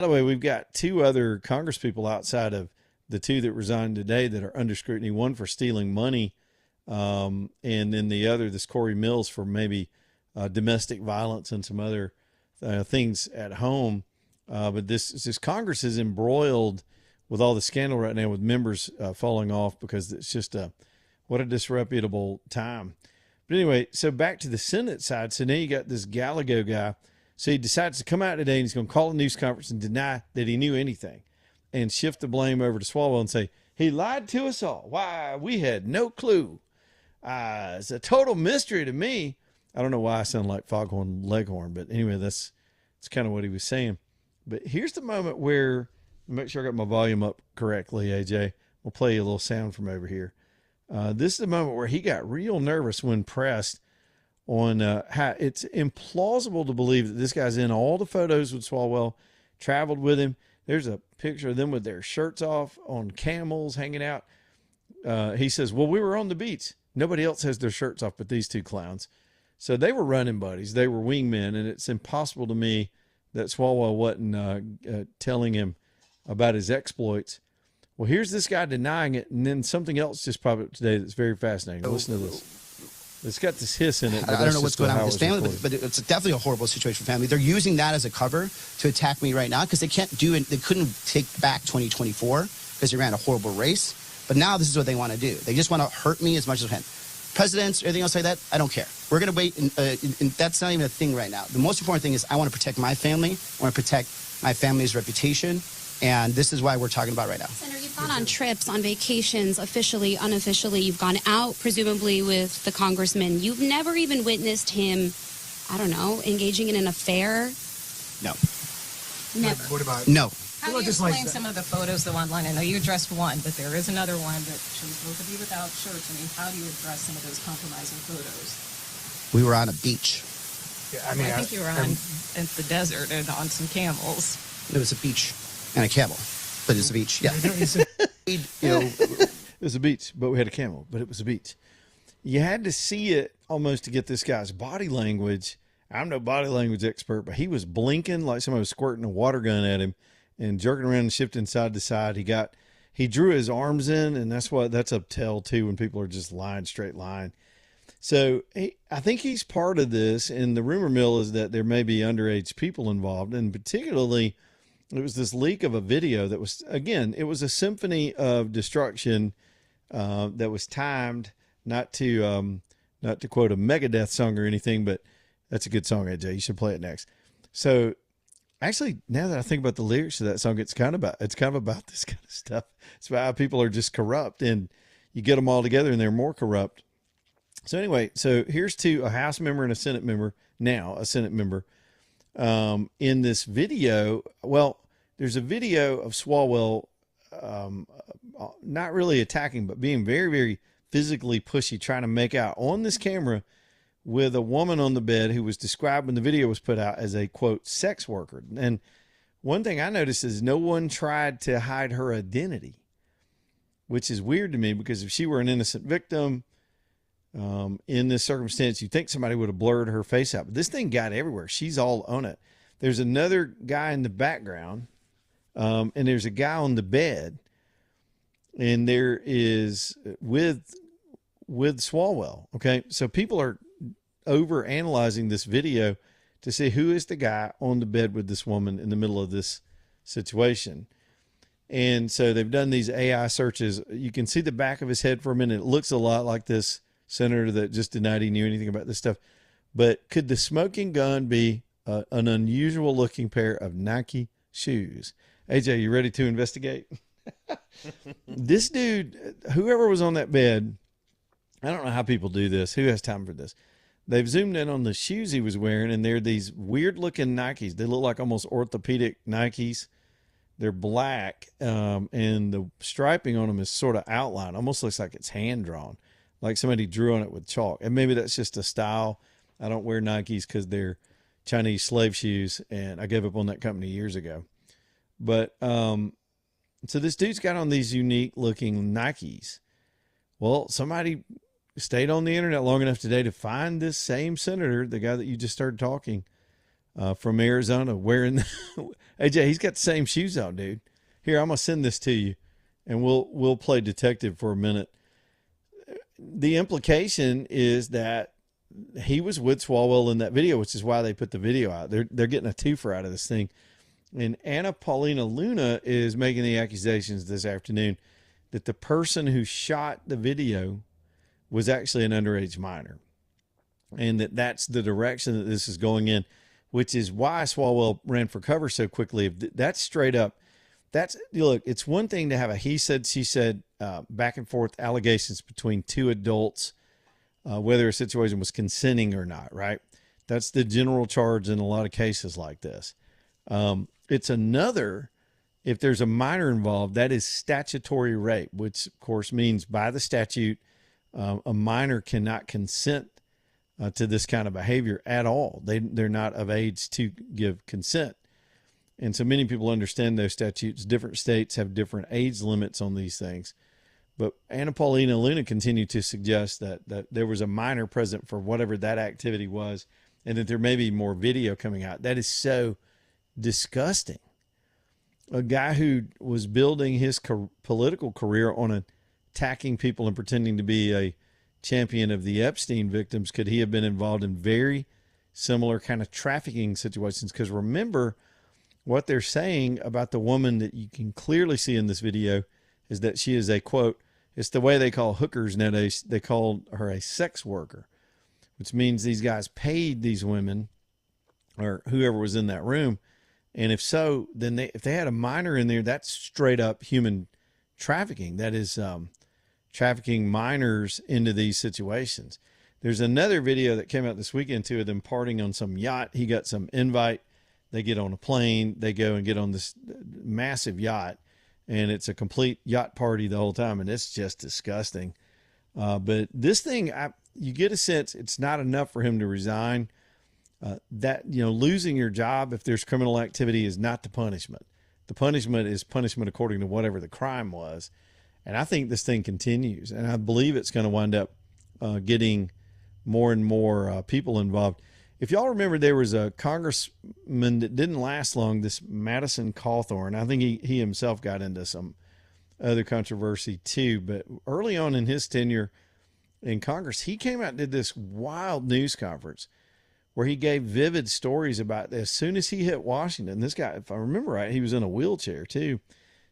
By the way, we've got two other Congress people outside of the two that resigned today that are under scrutiny. One for stealing money, and then the other, this Corey Mills, for maybe domestic violence and some other things at home. But this Congress is embroiled with all the scandal right now, with members falling off, because it's just what a disreputable time. But anyway, so back to the Senate side. So now you got this Gallego guy. So he decides to come out today and he's going to call a news conference and deny that he knew anything and shift the blame over to Swalwell and say, he lied to us all. Why, we had no clue. It's a total mystery to me. I don't know why I sound like Foghorn Leghorn, but anyway, that's kind of what he was saying. But here's the moment where, make sure I got my volume up correctly, AJ. We'll play you a little sound from over here. This is the moment where he got real nervous when pressed on how it's implausible to believe that this guy's in all the photos with Swalwell, traveled with him. There's a picture of them with their shirts off on camels hanging out. He says, well, we were on the beach. Nobody else has their shirts off but these two clowns. So they were running buddies. They were wingmen, and it's impossible to me that Swalwell wasn't telling him about his exploits. Well, here's this guy denying it, and then something else just popped up today that's very fascinating. Listen to this. It's got this hiss in it. I don't know what's going on with his family, but it's definitely a horrible situation for family. They're using that as a cover to attack me right now because they can't do it. They couldn't take back 2024 because they ran a horrible race. But now this is what they want to do. They just want to hurt me as much as they can. Presidents, everything else like that, I don't care. We're going to wait, and that's not even a thing right now. The most important thing is I want to protect my family. I want to protect my family's reputation. And this is why we're talking about right now. Senator, you've gone on trips, on vacations, officially, unofficially. You've gone out, presumably, with the congressman. You've never even witnessed him, I don't know, engaging in an affair? No. Never. What about No. How do you explain some of the photos that were online? I know you addressed one, but there is another one that shows both of you without shirts. I mean, how do you address some of those compromising photos? We were on a beach. Yeah, I think you were in the desert and on some camels. It was a beach and a camel, but it's a beach. Yeah. It was a beach, but we had a camel, but it was a beach. You had to see it almost to get this guy's body language. I'm no body language expert, but he was blinking like somebody was squirting a water gun at him and jerking around and shifting side to side. He drew his arms in, and that's a tell too when people are just lying, straight line. So I think he's part of this, and the rumor mill is that there may be underage people involved, and particularly it was this leak of a video that was, again, it was a symphony of destruction that was timed, not to quote a Megadeth song or anything, but that's a good song, AJ. You should play it next. So actually, now that I think about the lyrics of that song, it's kind of about this kind of stuff. It's about how people are just corrupt, and you get them all together and they're more corrupt. So anyway, so here's a House member and a Senate member, now a Senate member, in this video. Well, there's a video of Swalwell not really attacking, but being very, very physically pushy, trying to make out on this camera with a woman on the bed who was described when the video was put out as a, quote, sex worker. And one thing I noticed is no one tried to hide her identity, which is weird to me, because if she were an innocent victim in this circumstance, you'd think somebody would have blurred her face out. But this thing got everywhere. She's all on it. There's another guy in the background, and there's a guy on the bed, and there is with Swalwell. Okay, so people are over analyzing this video to see who is the guy on the bed with this woman in the middle of this situation. And so they've done these AI searches. You can see the back of his head for a minute. It looks a lot like this senator that just denied he knew anything about this stuff. But could the smoking gun be an unusual looking pair of Nike shoes? AJ, you ready to investigate? This dude, whoever was on that bed, I don't know how people do this. Who has time for this? They've zoomed in on the shoes he was wearing, and they're these weird looking Nikes. They look like almost orthopedic Nikes. They're black, and the striping on them is sort of outlined. Almost looks like it's hand drawn, like somebody drew on it with chalk. And maybe that's just a style. I don't wear Nikes because they're Chinese slave shoes, and I gave up on that company years ago. But so this dude's got on these unique looking Nikes. Well, somebody stayed on the internet long enough today to find this same senator, the guy that you just started talking from Arizona wearing AJ. He's got the same shoes on, dude. Here, I'm gonna send this to you, and we'll play detective for a minute. The implication is that he was with Swalwell in that video, which is why they put the video out. They're getting a twofer out of this thing. And Anna Paulina Luna is making the accusations this afternoon that the person who shot the video was actually an underage minor, and that's the direction that this is going in, which is why Swalwell ran for cover so quickly. That's straight up. Look, it's one thing to have a he said, she said, back and forth allegations between two adults, whether a situation was consenting or not, right? That's the general charge in a lot of cases like this. It's another, if there's a minor involved, that is statutory rape, which of course means by the statute, a minor cannot consent to this kind of behavior at all. They're not of age to give consent. And so many people understand those statutes. Different states have different age limits on these things. But Anna Paulina Luna continued to suggest that there was a minor present for whatever that activity was, and that there may be more video coming out. That is so disgusting. A guy who was building his political career on attacking people and pretending to be a champion of the Epstein victims, could he have been involved in very similar kind of trafficking situations? Because remember, what they're saying about the woman that you can clearly see in this video is that she is a, quote, it's the way they call hookers nowadays. They called her a sex worker, which means these guys paid these women or whoever was in that room. And if so, then if they had a minor in there, that's straight up human trafficking. That is trafficking minors into these situations. There's another video that came out this weekend too of them partying on some yacht. He got some invite. They get on a plane. They go and get on this massive yacht, and it's a complete yacht party the whole time. And it's just disgusting. But this thing, you get a sense it's not enough for him to resign. Losing your job if there's criminal activity is not the punishment. The punishment is punishment according to whatever the crime was. And I think this thing continues, and I believe it's going to wind up getting more and more people involved. If y'all remember, there was a congressman that didn't last long, this Madison Cawthorn. I think he himself got into some other controversy too. But early on in his tenure in Congress, he came out and did this wild news conference where he gave vivid stories about as soon as he hit Washington. This guy, if I remember right, he was in a wheelchair too.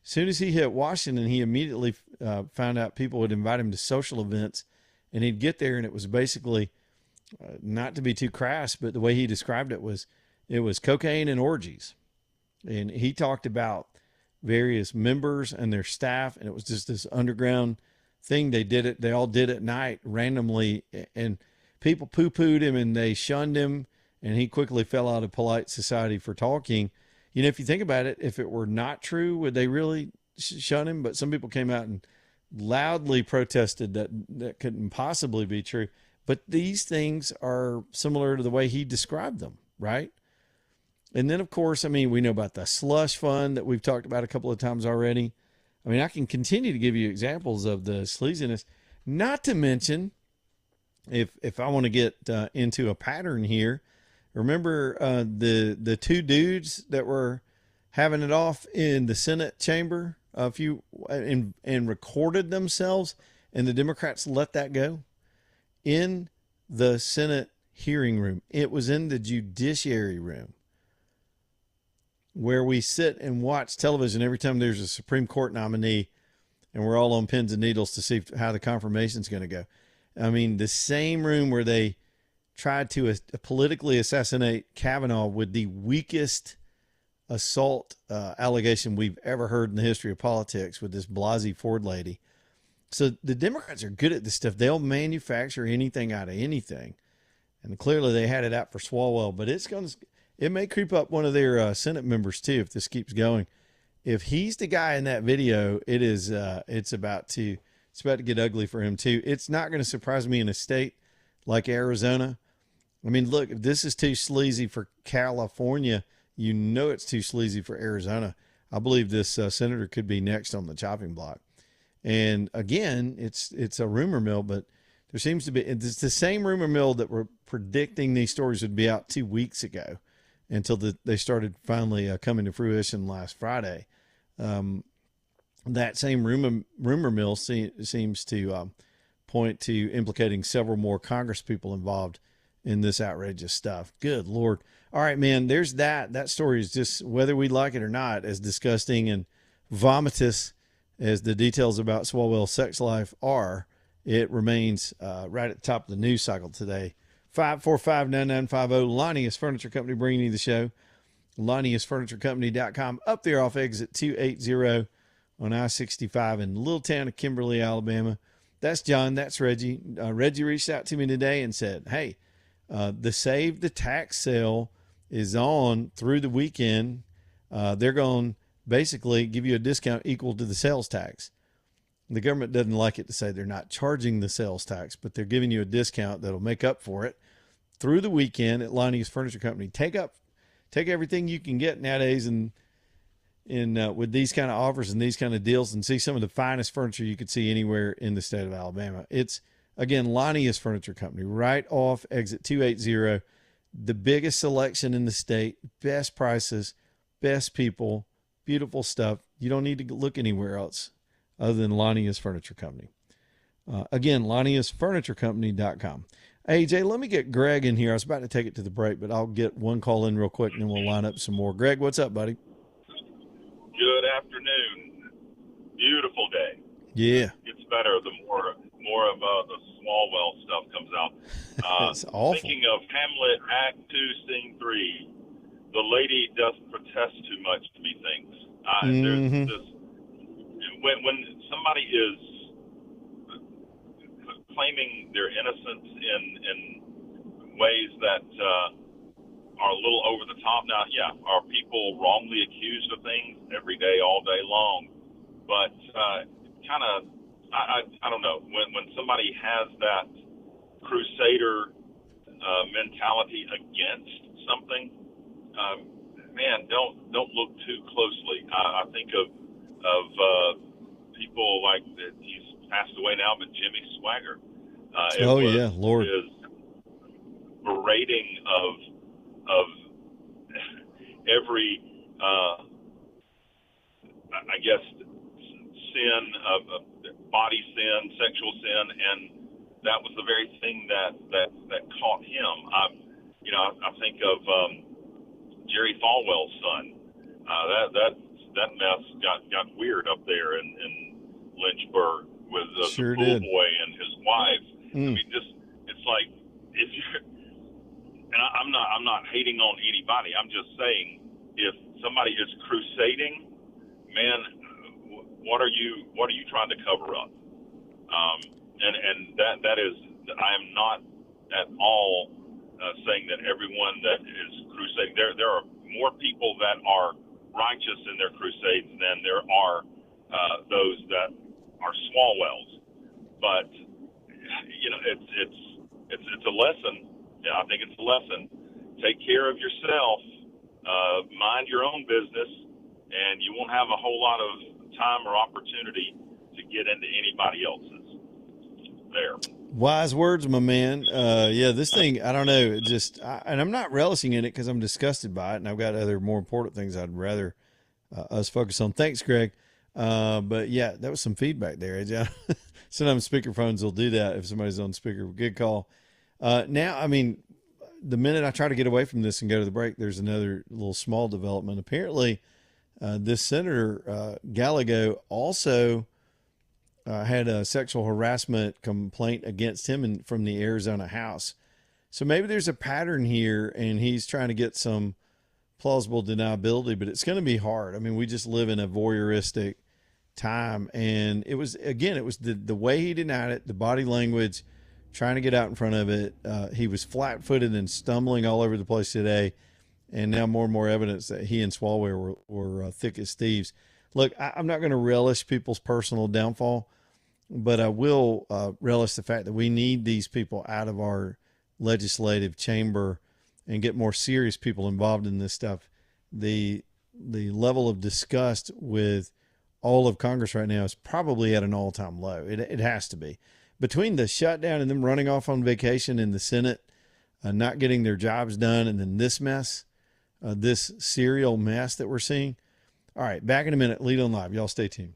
As soon as he hit Washington, he immediately found out people would invite him to social events, and he'd get there, and it was basically, not to be too crass, but the way he described it was cocaine and orgies. And he talked about various members and their staff, and it was just this underground thing. They all did at night randomly, and people poo-pooed him and they shunned him, and he quickly fell out of polite society for talking. You know, if you think about it, if it were not true, would they really shun him? But some people came out and loudly protested that couldn't possibly be true. But these things are similar to the way he described them, right? And then, of course, I mean, we know about the slush fund that we've talked about a couple of times already. I mean, I can continue to give you examples of the sleaziness, not to mention, if I want to get into a pattern here, remember the two dudes that were having it off in the Senate chamber and recorded themselves, and the Democrats let that go? In the Senate hearing room. It was in the Judiciary room where we sit and watch television every time there's a Supreme Court nominee, and we're all on pins and needles to see how the confirmation's going to go. I mean, the same room where they tried to politically assassinate Kavanaugh with the weakest assault allegation we've ever heard in the history of politics with this Blasey Ford lady. So the Democrats are good at this stuff. They'll manufacture anything out of anything. And clearly they had it out for Swalwell, but it may creep up one of their Senate members too if this keeps going. If he's the guy in that video, it's about to get ugly for him too. It's not going to surprise me in a state like Arizona. I mean, look, if this is too sleazy for California, you know it's too sleazy for Arizona. I believe this senator could be next on the chopping block. And again, it's a rumor mill, but there seems to be, it's the same rumor mill that were predicting these stories would be out 2 weeks ago. until they started finally coming to fruition last Friday. That same rumor mill seems to point to implicating several more Congress people involved in this outrageous stuff. Good Lord. All right, man, there's that. That story is just, whether we like it or not, as disgusting and vomitous as the details about Swalwell's sex life are, it remains right at the top of the news cycle today. 545-9950, Lonnie's Furniture Company bringing you the show. Lonnie'sFurnitureCompany.com, up there off exit 280 on I-65 in the little town of Kimberly, Alabama. That's John. That's Reggie. Reggie reached out to me today and said, hey, the Save the Tax sale is on through the weekend. They're going to basically give you a discount equal to the sales tax. The government doesn't like it to say they're not charging the sales tax, but they're giving you a discount that'll make up for it through the weekend at Lonnie's Furniture Company. Take everything you can get nowadays and with these kind of offers and these kind of deals, and see some of the finest furniture you could see anywhere in the state of Alabama. It's, again, Lonnie's Furniture Company, right off exit 280. The biggest selection in the state, best prices, best people, beautiful stuff. You don't need to look anywhere else other than Lonnie's Furniture Company. Again, Lonnie'sFurnitureCompany.com. Hey, Jay, let me get Greg in here. I was about to take it to the break, but I'll get one call in real quick, and then we'll line up some more. Greg, what's up, buddy? Good afternoon. Beautiful day. Yeah. It's better the more of the Swalwell stuff comes out. It's awful. Thinking of Hamlet Act 2, Scene 3, the lady doesn't protest too much, methinks. There's this, when somebody is claiming their innocence in ways that are a little over the top. Now, yeah, are people wrongly accused of things every day, all day long? But kind of, I don't know, when somebody has that crusader mentality against something, man, don't look too closely. I think of people like that. He's passed away now, but Jimmy Swaggart. Yeah, Lord. His berating of every, I guess, sin, of body sin, sexual sin, and that was the very thing that caught him. I think of Jerry Falwell's son. That mess got weird up there in Lynchburg with the pool boy and his wife. I mean, it's like, if you're, and I'm not hating on anybody. I'm just saying, if somebody is crusading, man, what are you trying to cover up? And that is, I am not at all saying that everyone that is crusading. There are more people that are righteous in their crusades than there are those that are Swalwells. But it's a lesson. Yeah, I think it's a lesson. Take care of yourself. Mind your own business, and you won't have a whole lot of time or opportunity to get into anybody else's. There. Wise words, my man. Yeah, this thing, I don't know. And I'm not relishing in it because I'm disgusted by it, and I've got other more important things I'd rather us focus on. Thanks, Greg. But yeah, that was some feedback there. Sometimes speakerphones will do that if somebody's on speaker. Good call. Now, I mean, the minute I try to get away from this and go to the break, there's another little small development. Apparently, this Senator Gallego also had a sexual harassment complaint against him from the Arizona House. So maybe there's a pattern here, and he's trying to get some plausible deniability, but it's going to be hard. I mean, we just live in a voyeuristic time, and it was the way he denied it, the body language, trying to get out in front of it. He was flat-footed and stumbling all over the place today, and now more and more evidence that he and Swalwell were thick as thieves. Look, I'm not going to relish people's personal downfall, but I will relish the fact that we need these people out of our legislative chamber and get more serious people involved in this stuff. The level of disgust with all of Congress right now is probably at an all-time low. It has to be. Between the shutdown and them running off on vacation in the Senate, not getting their jobs done, and then this mess, this serial mess that we're seeing. All right, back in a minute. Lead on Live. Y'all stay tuned.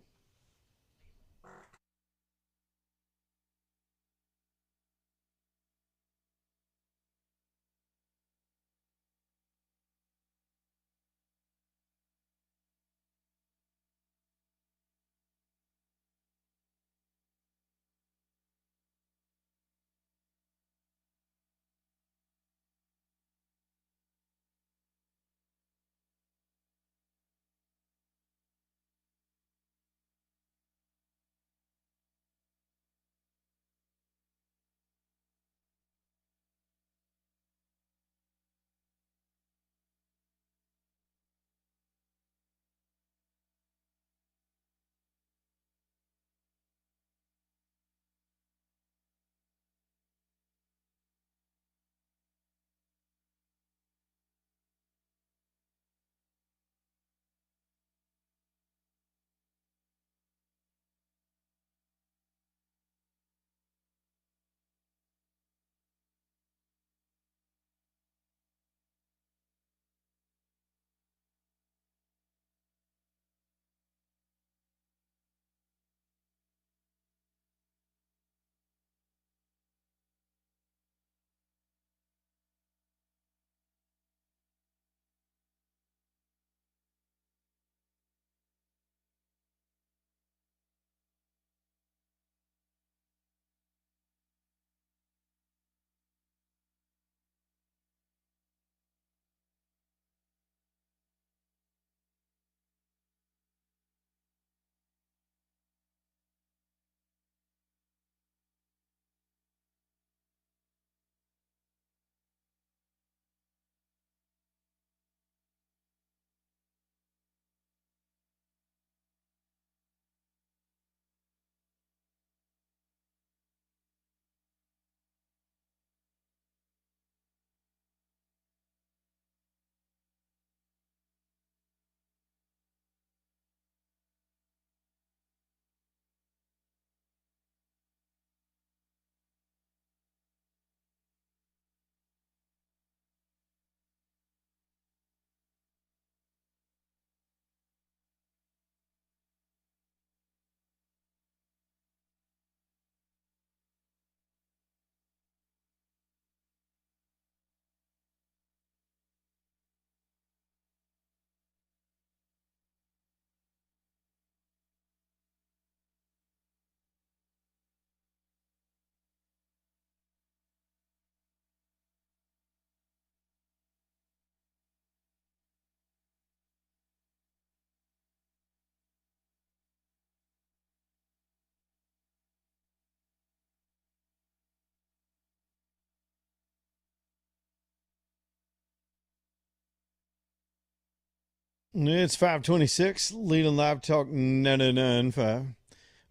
It's 526. Lead on Live Talk 9995.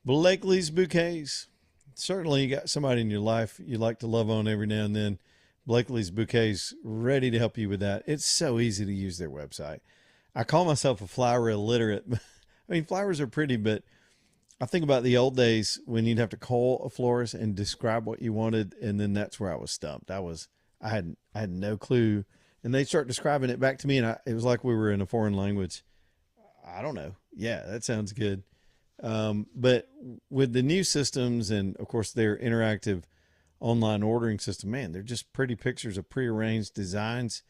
Blakely's Bouquets. Certainly, you got somebody in your life you like to love on every now and then. Blakely's Bouquets, ready to help you with that. It's so easy to use their website. I call myself a flower illiterate. I mean, flowers are pretty, but I think about the old days when you'd have to call a florist and describe what you wanted, and then that's where I was stumped. I had no clue, and they'd start describing it back to me, and it was like we were in a foreign language. I don't know. Yeah, that sounds good. But with the new systems and, of course, their interactive online ordering system, man, they're just pretty pictures of prearranged designs.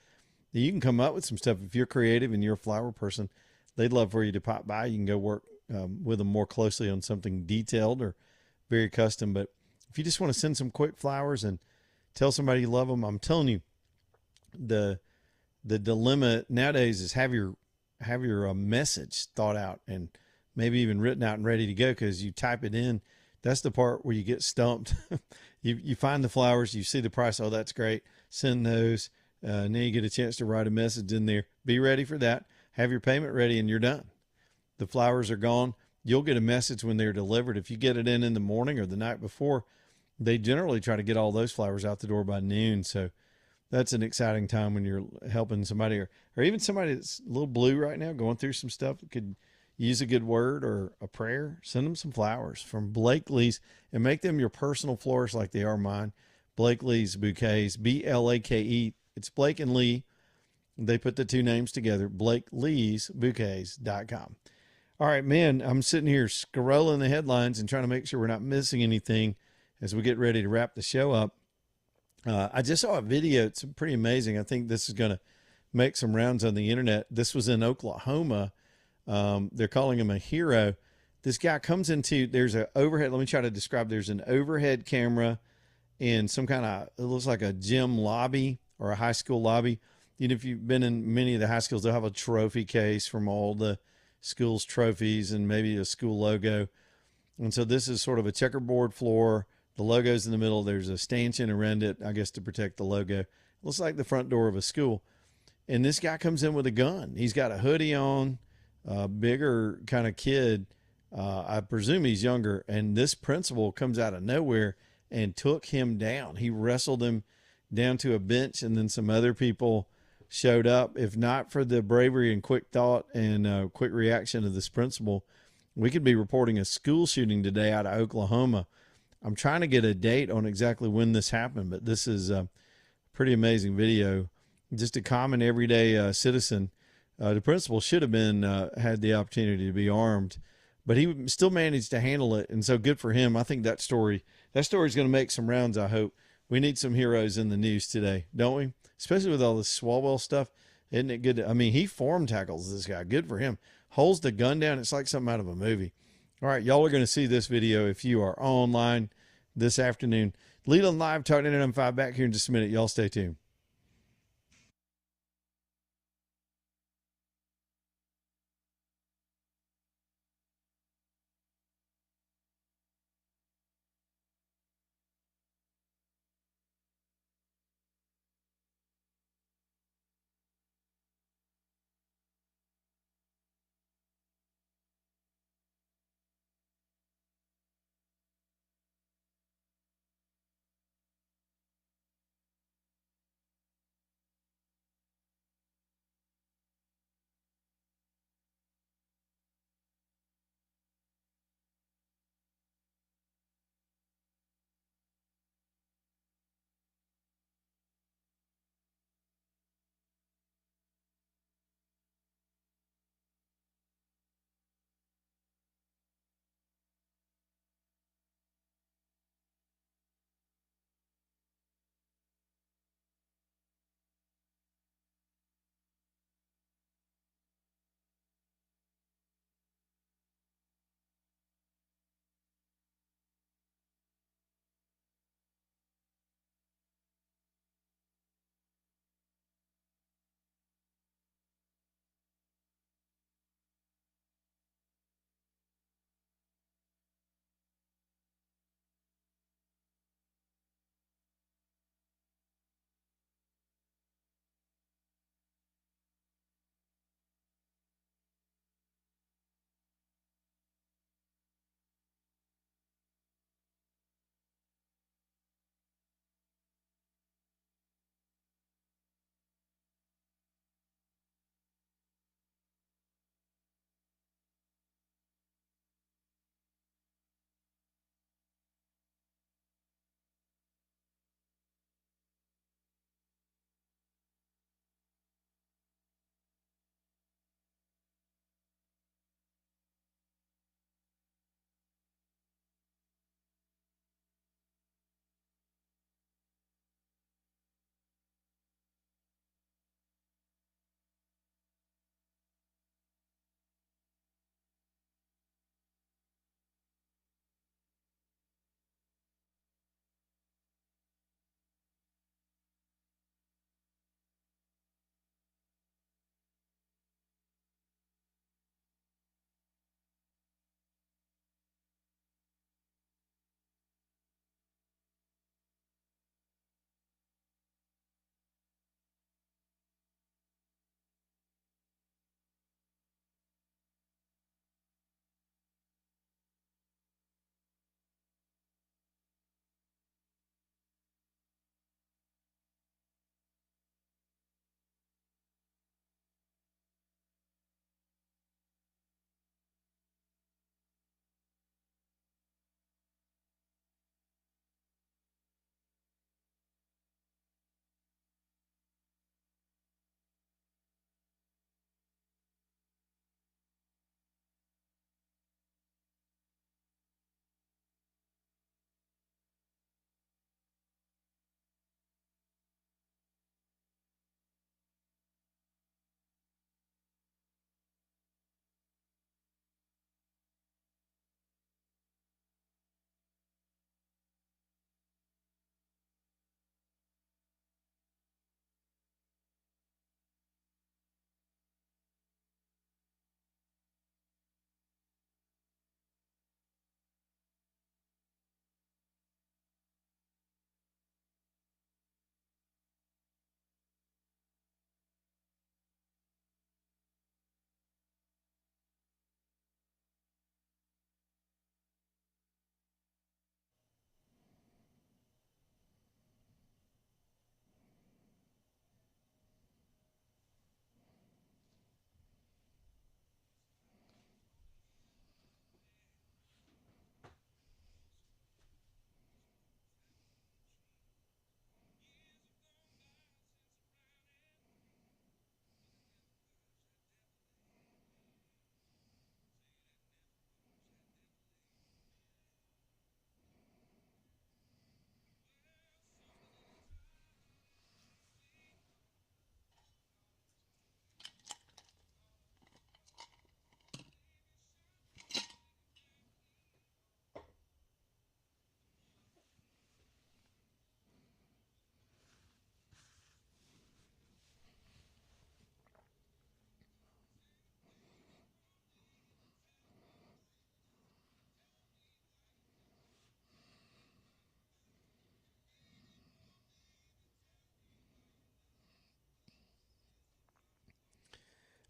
You can come up with some stuff. If you're creative and you're a flower person, they'd love for you to pop by. You can go work with them more closely on something detailed or very custom. But if you just want to send some quick flowers and tell somebody you love them, I'm telling you, the dilemma nowadays is have your message thought out and maybe even written out and ready to go, because you type it in. That's the part where you get stumped. You find the flowers, you see the price. Oh, that's great. Send those. Now you get a chance to write a message in there. Be ready for that. Have your payment ready, and you're done. The flowers are gone. You'll get a message when they're delivered. If you get it in the morning or the night before, they generally try to get all those flowers out the door by noon. So that's an exciting time when you're helping somebody, or even somebody that's a little blue right now, going through some stuff that could use a good word or a prayer. Send them some flowers from Blakely's and make them your personal florist like they are mine. Blakely's Bouquets, Blake. It's Blake and Lee They put the two names together, BlakeLeesBouquets.com. All right, man, I'm sitting here scrolling the headlines and trying to make sure we're not missing anything as we get ready to wrap the show up. I just saw a video. It's pretty amazing. I think this is going to make some rounds on the internet. This was in Oklahoma. They're calling him a hero. This guy comes into, there's an overhead. Let me try to describe. There's an overhead camera in some kind of, it looks like a gym lobby or a high school lobby. You know, if you've been in many of the high schools, they'll have a trophy case from all the school's trophies and maybe a school logo. And so this is sort of a checkerboard floor. The logo's in the middle. There's a stanchion around it, I guess, to protect the logo. It looks like the front door of a school. And this guy comes in with a gun. He's got a hoodie on, a bigger kind of kid. I presume he's younger. And this principal comes out of nowhere and took him down. He wrestled him down to a bench, and then some other people showed up. If not for the bravery and quick thought and quick reaction of this principal, we could be reporting a school shooting today out of Oklahoma. I'm trying to get a date on exactly when this happened, but this is a pretty amazing video. Just a common everyday citizen. The principal should have been had the opportunity to be armed, but he still managed to handle it, and so good for him. I think that story is going to make some rounds, I hope. We need some heroes in the news today, don't we? Especially with all this Swalwell stuff. Isn't it good? I mean, he form tackles this guy. Good for him. Holds the gun down. It's like something out of a movie. All right, y'all are going to see this video if you are online this afternoon. Leland Live, Talk 99.5 back here in just a minute. Y'all stay tuned.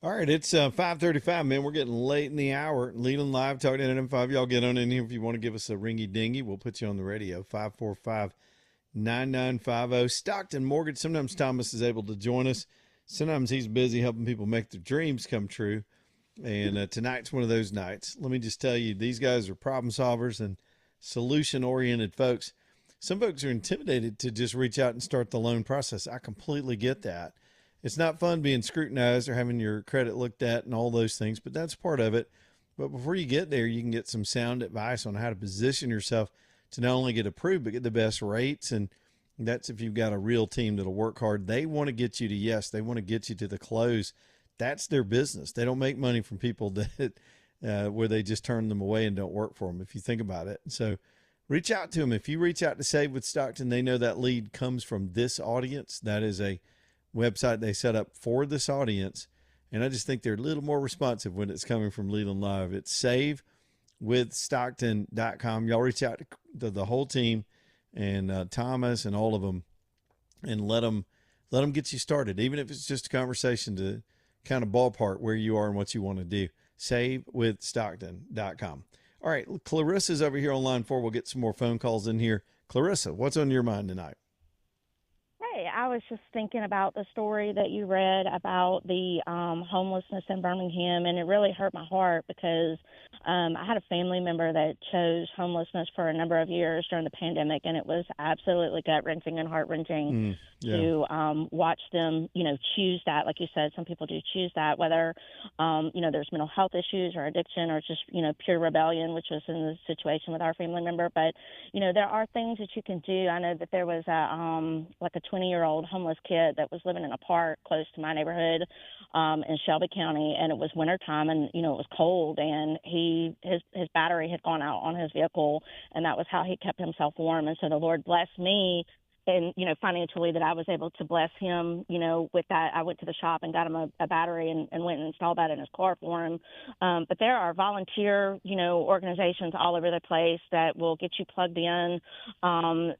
All right, it's 5:35, man. We're getting late in the hour. Leland Live, Talk to M5. Y'all get on in here if you want to give us a ringy dingy. We'll put you on the radio. 545-9950. Stockton Mortgage. Sometimes Thomas is able to join us. Sometimes he's busy helping people make their dreams come true. And tonight's one of those nights. Let me just tell you, these guys are problem solvers and solution-oriented folks. Some folks are intimidated to just reach out and start the loan process. I completely get that. It's not fun being scrutinized or having your credit looked at and all those things, but that's part of it. But before you get there, you can get some sound advice on how to position yourself to not only get approved, but get the best rates. And that's if you've got a real team that'll work hard. They want to get you to yes. They want to get you to the close. That's their business. They don't make money from people that where they just turn them away and don't work for them, if you think about it. So reach out to them. If you reach out to Save with Stockton, they know that lead comes from this audience. That is a website they set up for this audience. And I just think they're a little more responsive when it's coming from Leland Live. It's savewithstockton.com. Y'all reach out to the whole team and Thomas and all of them and let them get you started, even if it's just a conversation to kind of ballpark where you are and what you want to do. savewithstockton.com. All right, Clarissa's over here on line 4. We'll get some more phone calls in here. Clarissa, what's on your mind tonight? Hey, I was just thinking about the story that you read about the homelessness in Birmingham, and it really hurt my heart because I had a family member that chose homelessness for a number of years during the pandemic, and it was absolutely gut-wrenching and heart-wrenching to watch them, choose that. Like you said, some people do choose that, whether, there's mental health issues or addiction or just, pure rebellion, which was in the situation with our family member. But, there are things that you can do. I know that there was a 20-year-old homeless kid that was living in a park close to my neighborhood in Shelby County, and it was wintertime, and, it was cold, and his battery had gone out on his vehicle, and that was how he kept himself warm. And so the Lord blessed me and, financially that I was able to bless him, with that. I went to the shop and got him a battery and went and installed that in his car for him. But there are volunteer, organizations all over the place that will get you plugged in,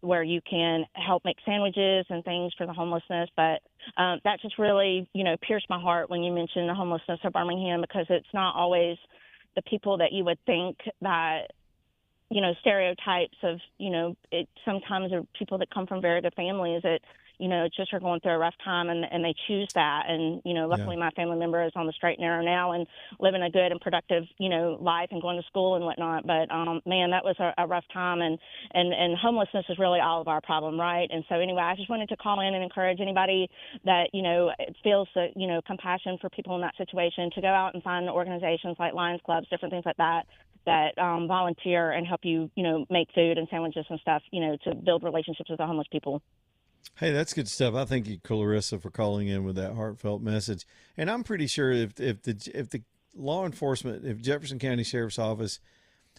where you can help make sandwiches and things for the homelessness. But that just really, pierced my heart when you mentioned the homelessness of Birmingham, because it's not always the people that you would think that, stereotypes of, it sometimes are people that come from very good families that, just are going through a rough time and they choose that. And, luckily my family member is on the straight and narrow now and living a good and productive, life and going to school and whatnot. But, man, that was a rough time. And homelessness is really all of our problem, right? And so anyway, I just wanted to call in and encourage anybody that, feels, compassion for people in that situation to go out and find organizations like Lions Clubs, different things like that volunteer and help you, make food and sandwiches and stuff, to build relationships with the homeless people. Hey, that's good stuff. I thank you, Clarissa, for calling in with that heartfelt message. And I'm pretty sure if the law enforcement, if Jefferson County Sheriff's Office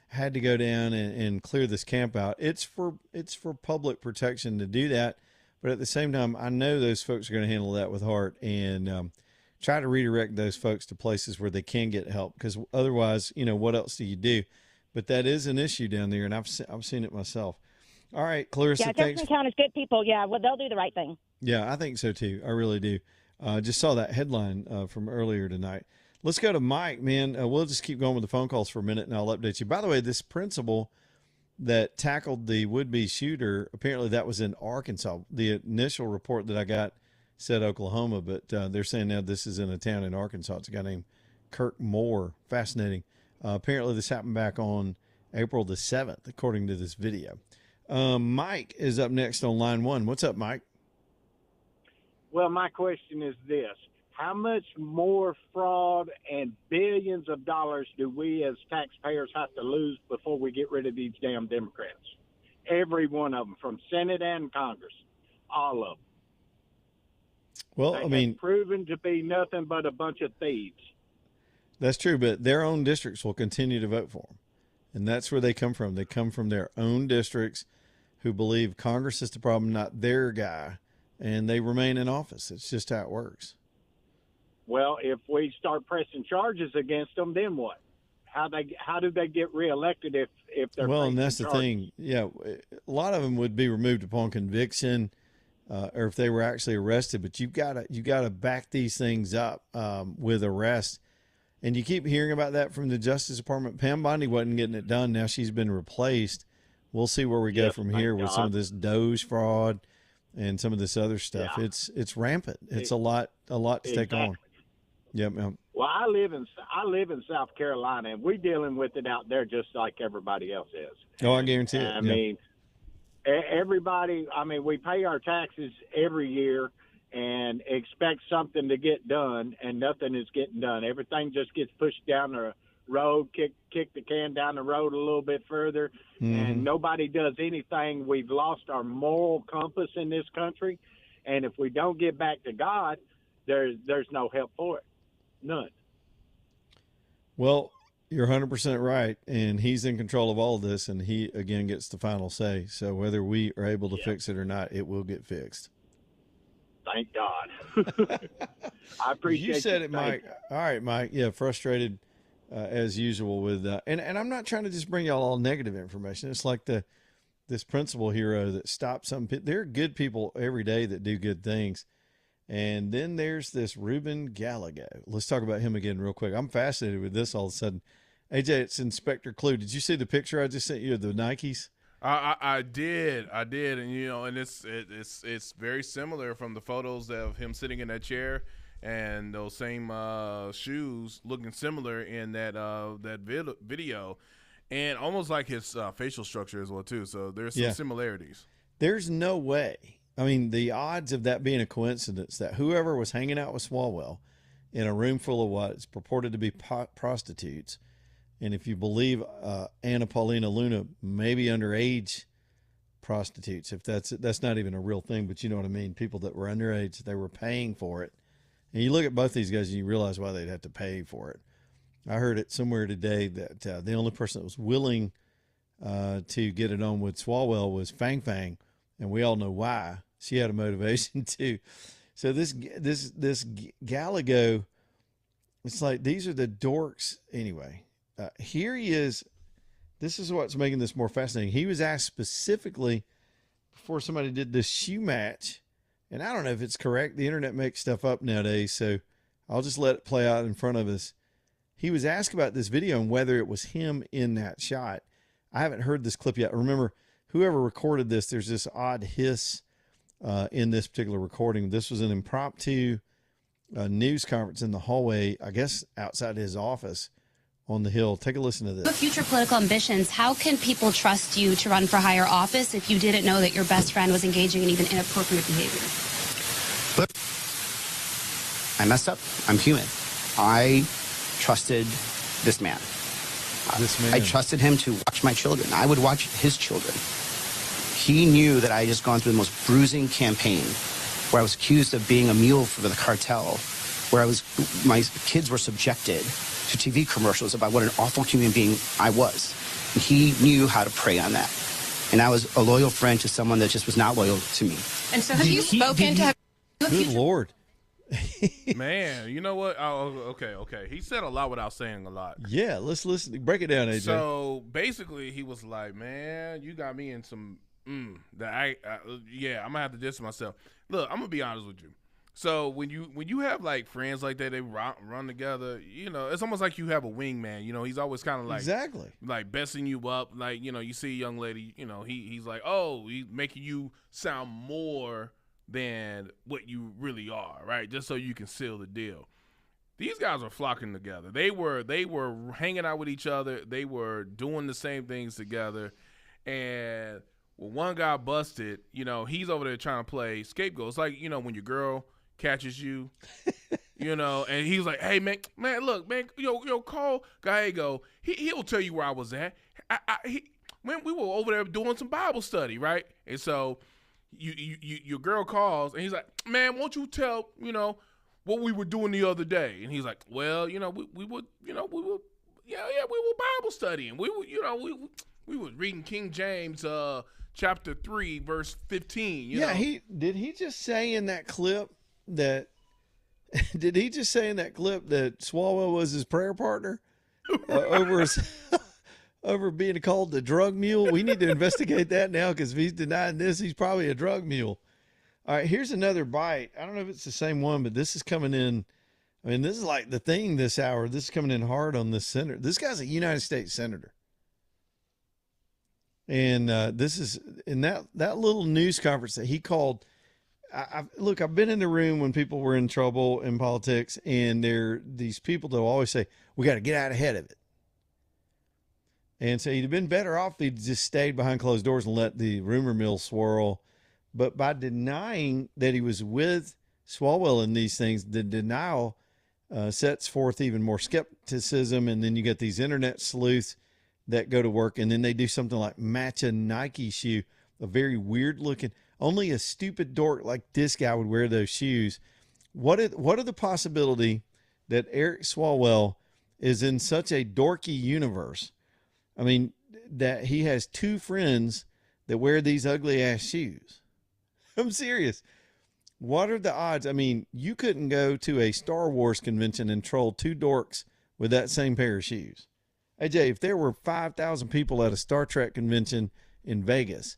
had to go down and clear this camp out, it's for public protection to do that. But at the same time, I know those folks are going to handle that with heart and try to redirect those folks to places where they can get help, because otherwise, what else do you do? But that is an issue down there, and I've seen it myself. All right, Clarissa, yeah, thanks. Jefferson County's good people. Yeah, well, they'll do the right thing. Yeah, I think so too. I really do. Just saw that headline from earlier tonight. Let's go to Mike, man. We'll just keep going with the phone calls for a minute, and I'll update you. By the way, this principal that tackled the would-be shooter, apparently that was in Arkansas. The initial report that I got said Oklahoma, but they're saying now this is in a town in Arkansas. It's a guy named Kirk Moore. Fascinating. Apparently this happened back on April the 7th, according to this video. Mike is up next on line 1. What's up, Mike? Well, my question is this. How much more fraud and billions of dollars do we as taxpayers have to lose before we get rid of these damn Democrats? Every one of them, from Senate and Congress, all of them. Well, they have proven to be nothing but a bunch of thieves. That's true, but their own districts will continue to vote for them. And that's where they come from. They come from their own districts who believe Congress is the problem, not their guy, and they remain in office. It's just how it works. Well, if we start pressing charges against them, then what? How do they get reelected if they're well? And that's the thing. Yeah, a lot of them would be removed upon conviction, or if they were actually arrested. But you gotta back these things up with arrest. And you keep hearing about that from the Justice Department. Pam Bondi wasn't getting it done. Now she's been replaced. We'll see where we go from here with some of this Doge fraud and some of this other stuff. Yeah. It's rampant. It's a lot to take on. Yep. Well, I live in South Carolina, and we're dealing with it out there just like everybody else is. Oh, I guarantee it. I mean, everybody. I mean, we pay our taxes every year and expect something to get done, and nothing is getting done. Everything just gets pushed down the road, kick the can down the road a little bit further, and nobody does anything. We've lost our moral compass in this country, and if we don't get back to God, there's no help for it. None. Well, you're 100% right, and he's in control of all of this, and he, again, gets the final say. So whether we are able to fix it or not, it will get fixed. Thank God. I appreciate you said it, Mike. All right, Mike. Yeah, frustrated as usual with and I'm not trying to just bring y'all all negative information. It's like this principal hero that stops some. There are good people every day that do good things, and then there's this Ruben Gallego. Let's talk about him again real quick. I'm fascinated with this all of a sudden. AJ, it's Inspector Clue. Did you see the picture I just sent you of the Nikes? I did, and and it's very similar from the photos of him sitting in that chair, and those same shoes looking similar in that video, and almost like his facial structure as well too. So there's some similarities. There's no way. I mean, the odds of that being a coincidence, that whoever was hanging out with Swalwell in a room full of what is purported to be prostitutes. And if you believe Anna Paulina Luna, maybe underage prostitutes, if that's not even a real thing, but you know what I mean. People that were underage, they were paying for it. And you look at both these guys and you realize why they'd have to pay for it. I heard it somewhere today that the only person that was willing to get it on with Swalwell was Fang Fang, and we all know why. She had a motivation too. So this Gallego, it's like these are the dorks anyway. Here he is. This is what's making this more fascinating. He was asked specifically before somebody did this shoe match, and I don't know if it's correct. The internet makes stuff up nowadays, so I'll just let it play out in front of us. He was asked about this video and whether it was him in that shot. I haven't heard this clip yet. Remember, whoever recorded this, there's this odd hiss in this particular recording. This was an impromptu news conference in the hallway, I guess outside his office on the Hill. Take a listen to this. For future political ambitions, how can people trust you to run for higher office if you didn't know that your best friend was engaging in even inappropriate behavior? Look, I messed up. I'm human. I trusted this man. I trusted him to watch my children. I would watch his children. He knew that I had just gone through the most bruising campaign where I was accused of being a mule for the cartel, where my kids were subjected to TV commercials about what an awful human being I was. And he knew how to prey on that. And I was a loyal friend to someone that just was not loyal to me. And so have you spoken to... Good Lord. Man, you know what? Oh, okay. He said a lot without saying a lot. Yeah, let's listen. Break it down, AJ. So basically, he was like, man, you got me in some... I'm going to have to distance myself. Look, I'm going to be honest with you. So when you have like friends like that, they run together, it's almost like you have a wingman. He's always kind of like exactly like besting you up. Like, you see a young lady, he's like, oh, he's making you sound more than what you really are, right? Just so you can seal the deal. These guys are flocking together. They were hanging out with each other. They were doing the same things together. And when one guy busted, he's over there trying to play scapegoat. It's like, when your girl catches you, and he's like, hey, man, look, man, call Gallego. He'll tell you where I was at. When we were over there doing some Bible study, right? And so your girl calls, and he's like, man, won't you tell, what we were doing the other day? And he's like, well, we were Bible studying. We were reading King James, chapter 3, verse 15. Did he just say in that clip that Swalwell was his prayer partner over being called the drug mule? We need to investigate that now, because if he's denying this, he's probably a drug mule. All right, here's another bite. I don't know if it's the same one, but this is coming in. I mean, this is like the thing this hour. This is coming in hard on this senator. This guy's a United States senator. And this is in that little news conference that he called. Look, I've been in the room when people were in trouble in politics, and there these people that always say, we got to get out ahead of it. And so he'd have been better off if he'd just stayed behind closed doors and let the rumor mill swirl. But by denying that he was with Swalwell in these things, the denial sets forth even more skepticism. And then you get these internet sleuths that go to work, and then they do something like match a Nike shoe, a very weird looking, only a stupid dork like this guy would wear those shoes. What are the possibility that Eric Swalwell is in such a dorky universe? I mean, that he has two friends that wear these ugly ass shoes. I'm serious. What are the odds? I mean, you couldn't go to a Star Wars convention and troll two dorks with that same pair of shoes. AJ, if there were 5,000 people at a Star Trek convention in Vegas,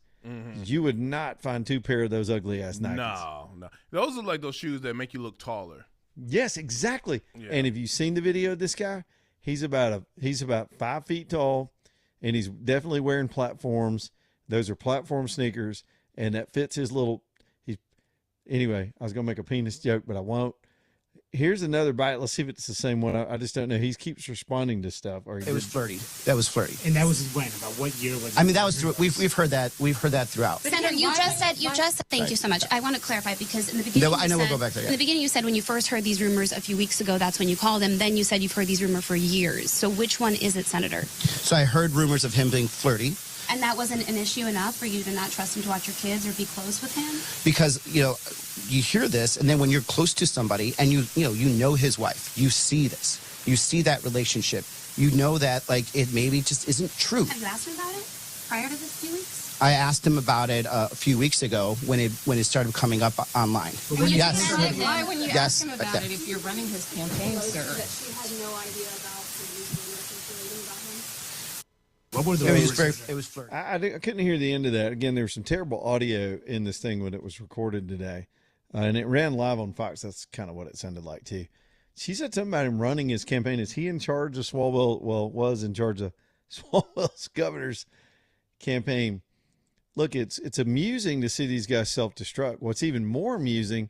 you would not find two pair of those ugly ass Nikes. No. Those are like those shoes that make you look taller. Yes, exactly. Yeah. And have you seen the video of this guy? He's about 5 feet tall, and he's definitely wearing platforms. Those are platform sneakers, and that fits his little. Anyway, I was gonna make a penis joke, but I won't. Here's another bite. Let's see if it's the same one. I just don't know. He keeps responding to stuff. It was flirty. That was flirty. And that was when? About what year was it? I mean, that was we've heard that throughout. Senator, you just said. Thank you so much. I want to clarify because in the beginning, I know we'll go back there. Yeah. In the beginning, you said when you first heard these rumors a few weeks ago, that's when you called him. Then you said you've heard these rumors for years. So which one is it, Senator? So I heard rumors of him being flirty. And that wasn't an issue enough for you to not trust him to watch your kids or be close with him? Because, you hear this, and then when you're close to somebody and you know his wife, you see this. You see that relationship. You know that, like, it maybe just isn't true. Have you asked him about it prior to this few weeks? I asked him about it a few weeks ago when it started coming up online. Yes. Why, when you ask him about it, if you're running his campaign, sir? That she had no idea about What were the it was flirty. I couldn't hear the end of that. Again, there was some terrible audio in this thing when it was recorded today. And it ran live on Fox. That's kind of what it sounded like, too. She said something about him running his campaign. Is he in charge of Swalwell? Well, was in charge of Swalwell's governor's campaign. Look, it's amusing to see these guys self-destruct. What's even more amusing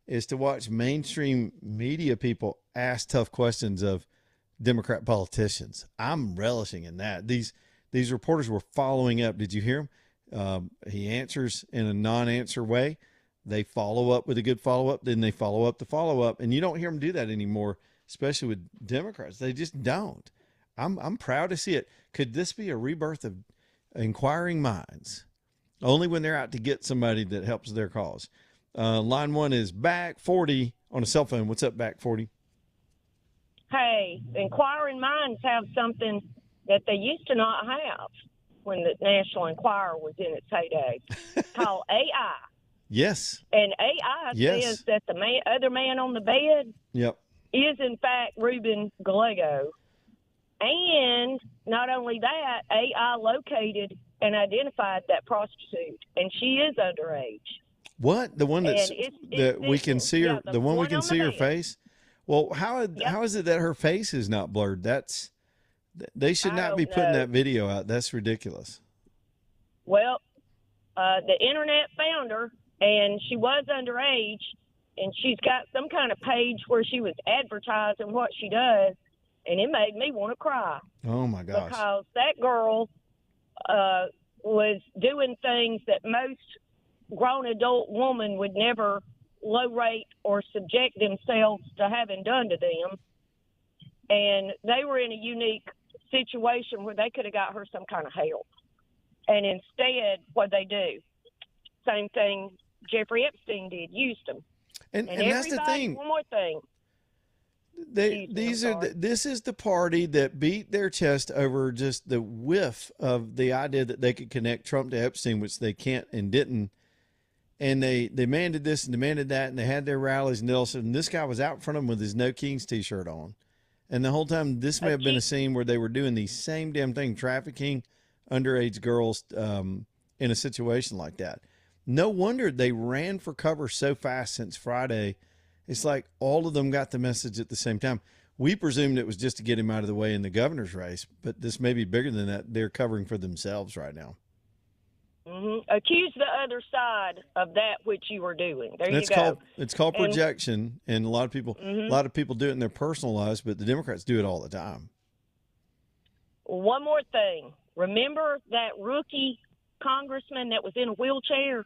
is to watch mainstream media people ask tough questions of Democrat politicians. I'm relishing in that. These reporters were following up. Did you hear him? He answers in a non-answer way. They follow up with a good follow-up. Then they follow up the follow-up. And you don't hear them do that anymore, especially with Democrats. They just don't. I'm proud to see it. Could this be a rebirth of inquiring minds? Only when they're out to get somebody that helps their cause. Line one is Back 40 on a cell phone. What's up, Back 40? Hey, inquiring minds have something that they used to not have when the National Enquirer was in its heyday. It's called AI. Yes. And AI says that the other man on the bed is, in fact, Ruben Gallego. And not only that, AI located and identified that prostitute, and she is underage. What? The one that we can see her, the one we can see her face? Well, how is it that her face is not blurred? They should not be putting that video out. That's ridiculous. Well, the internet found her, and she was underage, and she's got some kind of page where she was advertising what she does, and it made me want to cry. Oh, my gosh. Because that girl was doing things that most grown adult woman would never low rate or subject themselves to having done to them. And they were in a unique situation where they could have got her some kind of help. And instead, what they do, same thing Jeffrey Epstein did, used them. And that's the thing. One more thing. This is the party that beat their chest over just the whiff of the idea that they could connect Trump to Epstein, which they can't and didn't. And they demanded this and demanded that, and they had their rallies, and this guy was out in front of them with his No Kings t-shirt on. And the whole time, this may have been a scene where they were doing the same damn thing, trafficking underage girls in a situation like that. No wonder they ran for cover so fast since Friday. It's like all of them got the message at the same time. We presumed it was just to get him out of the way in the governor's race, but this may be bigger than that. They're covering for themselves right now. Accuse the other side of that which you were doing. There you go. It's called projection, and a lot of people do it in their personal lives, but the Democrats do it all the time. One more thing. Remember that rookie congressman that was in a wheelchair,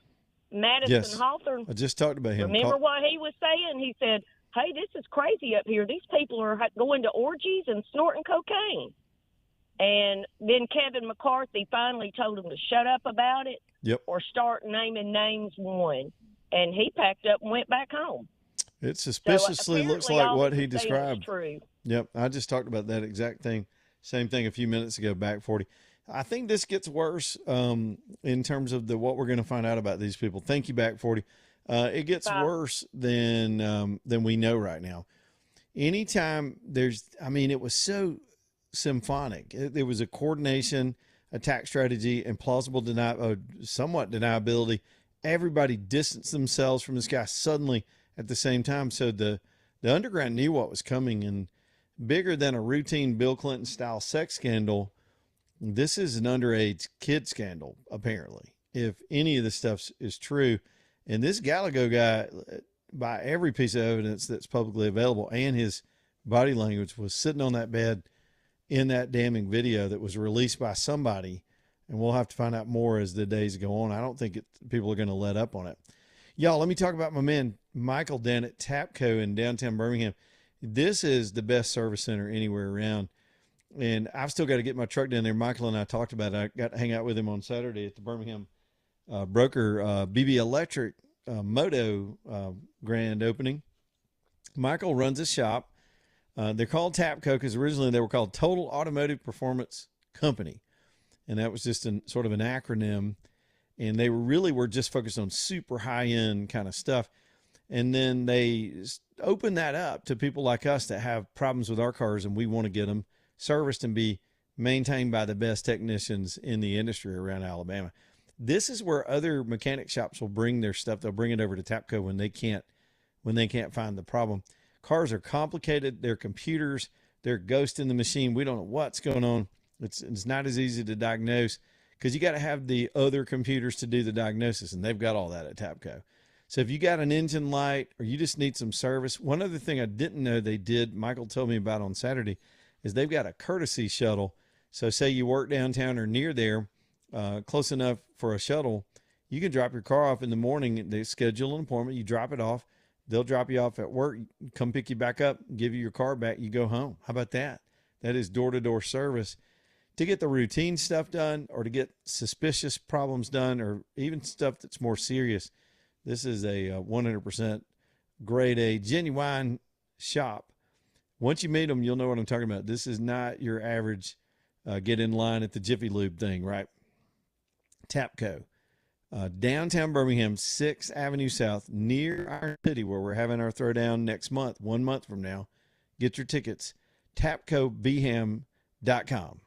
Madison Hawthorne? I just talked about him. Remember what he was saying? He said, hey, this is crazy up here. These people are going to orgies and snorting cocaine. And then Kevin McCarthy finally told him to shut up about it or start naming names one. And he packed up and went back home. It suspiciously looks like what he described. True. Yep. I just talked about that exact thing. Same thing a few minutes ago, back 40. I think this gets worse in terms of what we're going to find out about these people. Thank you, back 40. It gets worse than we know right now. Anytime it was so symphonic. There was a coordination, attack strategy, and somewhat deniability. Everybody distanced themselves from this guy suddenly at the same time. So the underground knew what was coming, and bigger than a routine Bill Clinton style sex scandal, this is an underage kid scandal, apparently, if any of this stuff is true. And this Gallego guy, by every piece of evidence that's publicly available, and his body language, was sitting on that bed in that damning video that was released by somebody. And we'll have to find out more as the days go on. I don't think people are going to let up on it. Y'all, let me talk about my man, Michael, down at Tapco in downtown Birmingham. This is the best service center anywhere around. And I've still got to get my truck down there. Michael and I talked about it. I got to hang out with him on Saturday at the Birmingham broker BB Electric Moto grand opening. Michael runs a shop. They're called Tapco because originally they were called Total Automotive Performance Company. And that was just sort of an acronym. And they were just focused on super high-end kind of stuff. And then they opened that up to people like us that have problems with our cars, and we want to get them serviced and be maintained by the best technicians in the industry around Alabama. This is where other mechanic shops will bring their stuff. They'll bring it over to Tapco when they can't find the problem. Cars are complicated. They're computers. They're ghosts in the machine. We don't know what's going on. It's not as easy to diagnose because you got to have the other computers to do the diagnosis, and they've got all that at Tapco. So if you got an engine light or you just need some service, one other thing I didn't know they did, Michael told me about on Saturday, is they've got a courtesy shuttle. So say you work downtown or near there, close enough for a shuttle, you can drop your car off in the morning. They schedule an appointment. You drop it off. They'll drop you off at work, come pick you back up, give you your car back. You go home. How about that? That is door-to-door service. To get the routine stuff done or to get suspicious problems done or even stuff that's more serious, this is a 100% grade A genuine shop. Once you meet them, you'll know what I'm talking about. This is not your average get in line at the Jiffy Lube thing, right? Tapco, downtown Birmingham, 6th Avenue South, near Iron City, where we're having our throwdown next month, 1 month from now. Get your tickets, tapcobham.com.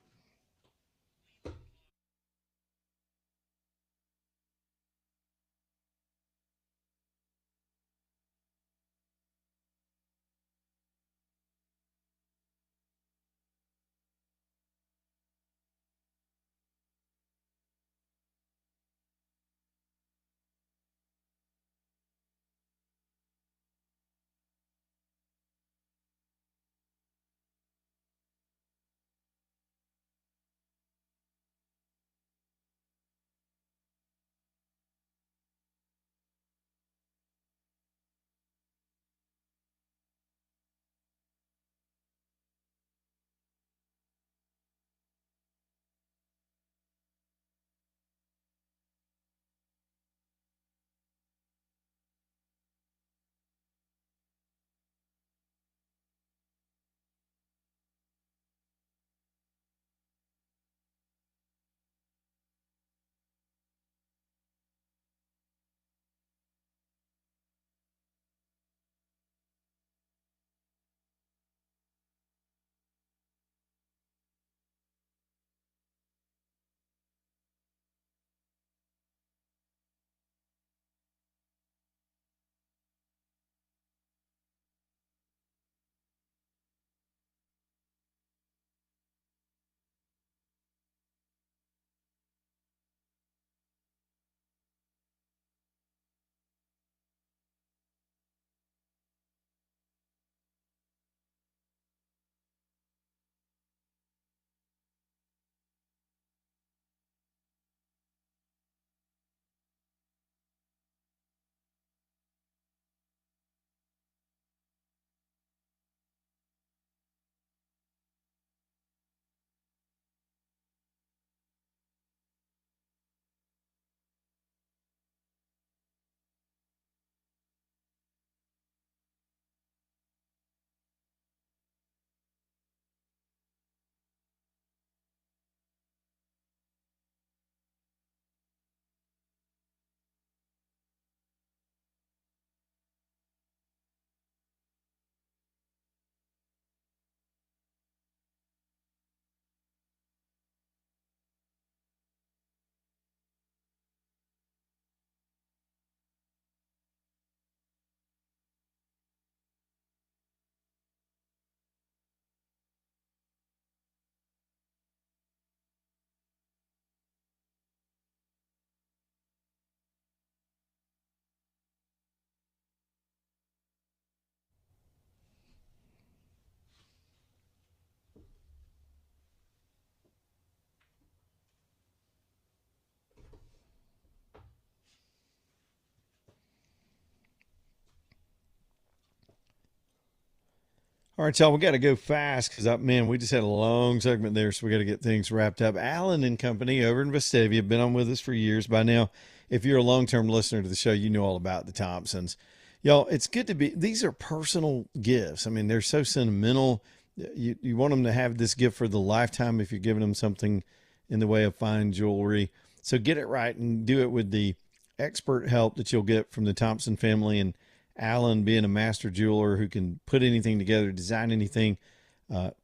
All right, y'all, we got to go fast because, man, we just had a long segment there, so we got to get things wrapped up. Allen and Company over in Vestavia, been on with us for years. By now, if you're a long-term listener to the show, you know all about the Thompsons. Y'all, it's good to be – these are personal gifts. I mean, they're so sentimental. You want them to have this gift for the lifetime if you're giving them something in the way of fine jewelry. So get it right and do it with the expert help that you'll get from the Thompson family, and Allen being a master jeweler who can put anything together, design anything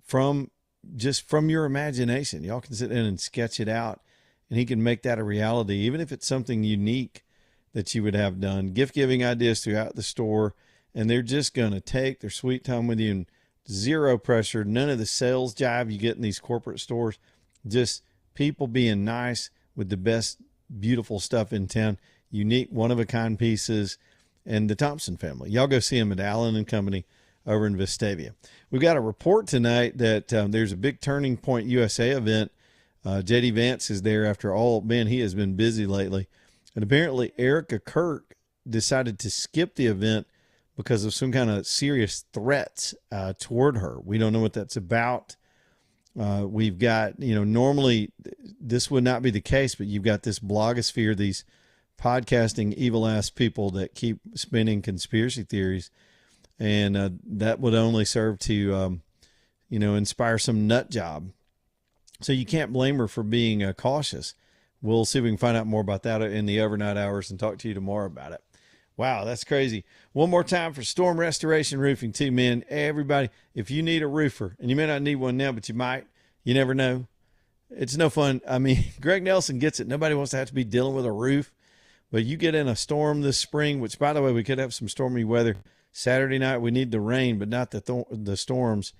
from your imagination. Y'all can sit in and sketch it out, and he can make that a reality, even if it's something unique that you would have done. Gift giving ideas throughout the store, and they're just going to take their sweet time with you, and zero pressure, none of the sales jive you get in these corporate stores, just people being nice with the best beautiful stuff in town, unique one-of-a-kind pieces. And the Thompson family. Y'all go see them at Allen and Company over in Vestavia. We've got a report tonight that there's a big Turning Point USA event. J.D. Vance is there after all. Man, he has been busy lately. And apparently Erica Kirk decided to skip the event because of some kind of serious threats toward her. We don't know what that's about. We've got, normally this would not be the case, but you've got this blogosphere, these podcasting evil ass people that keep spinning conspiracy theories, and that would only serve to inspire some nut job. So you can't blame her for being cautious. We'll see if we can find out more about that in the overnight hours and talk to you tomorrow about it. Wow, that's crazy. One more time for Storm Restoration Roofing too, man. Everybody, if you need a roofer, and you may not need one now, but you might, you never know. It's no fun. I mean, Greg Nelson gets it. Nobody wants to have to be dealing with a roof. But you get in a storm this spring, which, by the way, we could have some stormy weather. Saturday night, we need the rain, but not the storms.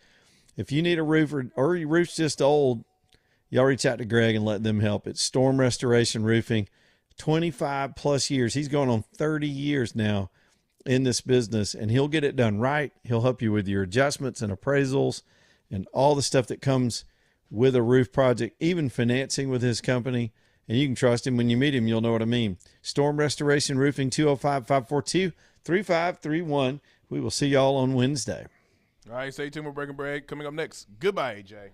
If you need a roofer or your roof's just old, y'all reach out to Greg and let them help. It's Storm Restoration Roofing, 25-plus years. He's going on 30 years now in this business, and he'll get it done right. He'll help you with your adjustments and appraisals and all the stuff that comes with a roof project, even financing with his company. And you can trust him. When you meet him, you'll know what I mean. Storm Restoration Roofing, 205-542-3531. We will see y'all on Wednesday. All right, stay tuned for Breaking Bread. Coming up next, goodbye, AJ.